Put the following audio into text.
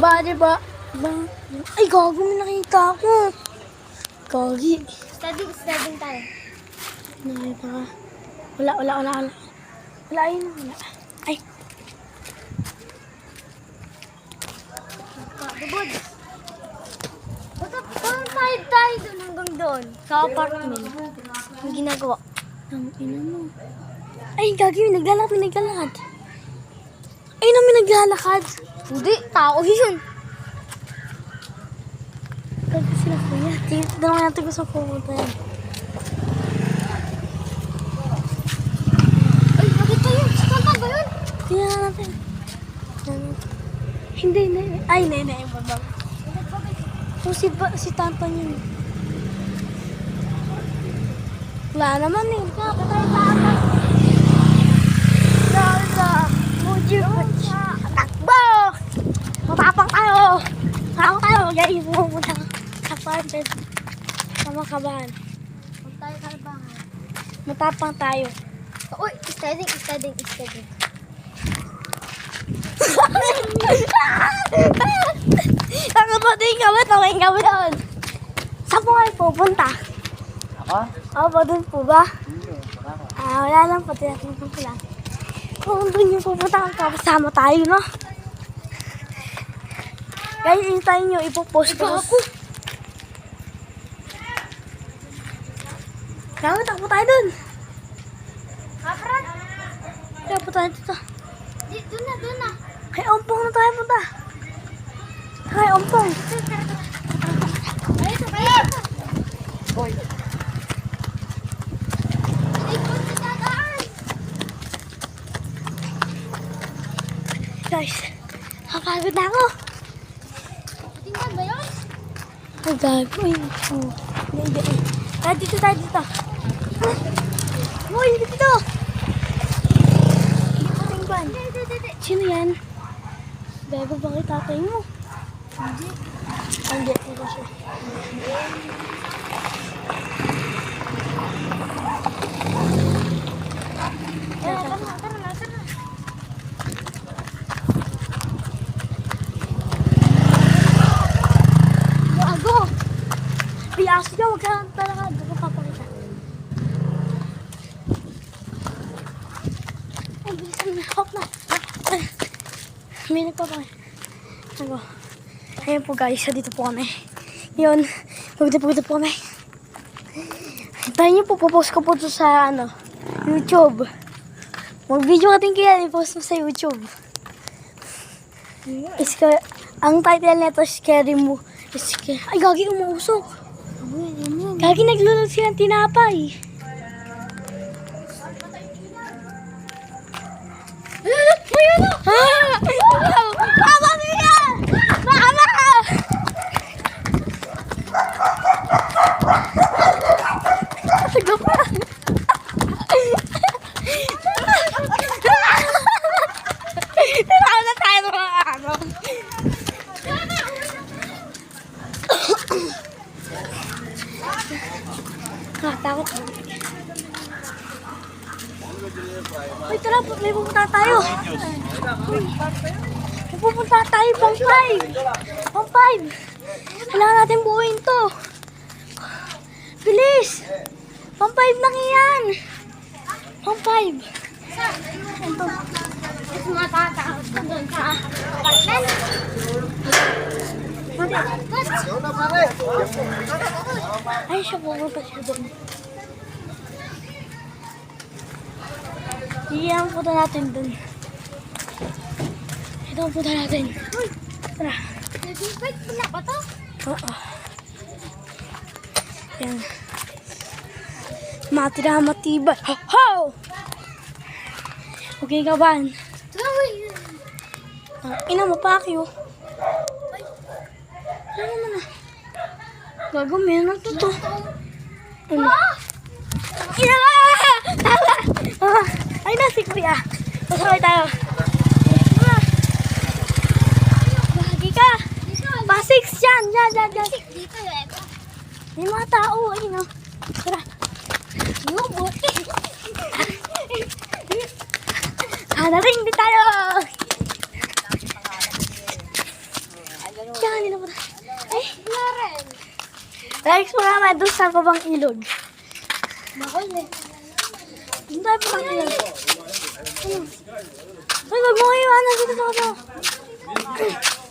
Ba, diba? Ay, gago, may nakita ako. Gagi. Studying tayo. Nakita ka. Wala. Wala, yun. Wala. Ay. Bubod. Tayo doon hanggang doon. Sa apartment. Ang ginagawa. Ang ina mo. Ay, gagi, may naglalakad. Ay, may naglalakad. Hindi, tao yun. Gagi sila, kuya. Tingnan naman natin kung saan pumunta yan. Ay, bakit tayo? Saan ba yun? Tingnan natin. Hindi. Ay, hindi. Babang. So, si Tantan yun. Wala naman eh. Patay tayo. Takbo! Matapang tayo! Guys, pumunta sa apartment. Sama kabahan. Huwag tayo kalbangan. Matapang tayo. Uy, studying. Nakapating kami, tawin kami doon. Saan po kayo pupunta? Ako? Ako doon po ba? Hindi, baka ako. Wala lang po, tinatanong ko lang. Kung doon yung pupunta, kasama tayo, no? Guys, hintayin nyo, ipopost ko. Kaya takbo tayo doon. Kaprat? Kaya po tayo dito. Doon na. Kay Ompong na tayo punta. Kay Ompong. Ay, kayo. Hoy! Ay, kung sa dadaan. Guys, nakapagod na ako. Tingnan ba yun? Ay, gago. Ay, hindi. Tayo dito. Uy, dito. Ating ban. Sino yan? Bebe, bakit tatay mo? Hindi ko siya. Tara na. Gago! Piyaso niya, huwag ka talaga. Doon ko papakita. Ay, bilisan na. Hop na. May nagpapakita. Ako. Ayan po guys, dito po kami. Yun, pagdito po kami. Hintayin niyo po, popost ko po ito sa YouTube. Mag-video natin kaya, i-post mo sa YouTube. Ang title nito, Scary Mo. Ay, gagi, umuusok. Gagi, naglulog silang tinapay. Mama niya! Mama! Sige pa. Tara tayo mga ano. Takot. Uy, tara, may pupunta tayo. May pupunta tayo, pang 5. Pang 5. Kailangan natin buuin to. Bilis. Pang 5 lang yan. Pang 5. Ito. Mas matatakot ka doon sa apartment. Ay, siya pupunta siya doon. Iyan po natin doon. Ito ang punta natin. Tara. Nag-invite pala ba to? Oo. Yan. Matira matibay. Ho! Okay, kaban. Ina mo, Pakyo. Ano naman na? Gago, meron to to. Ano? Ina ka! Ay na, si Kuya. Masakay tayo. Bahagi ka. Pa-6 yan. Yan. Dito eh. May mga tao. Ayun o. Tara. Buti. Narating din tayo. Na-explore naman doon sa babang ilog. Mahal eh. Doon tayo babang ilog. Uy, wag mo kayo, ano, dito sa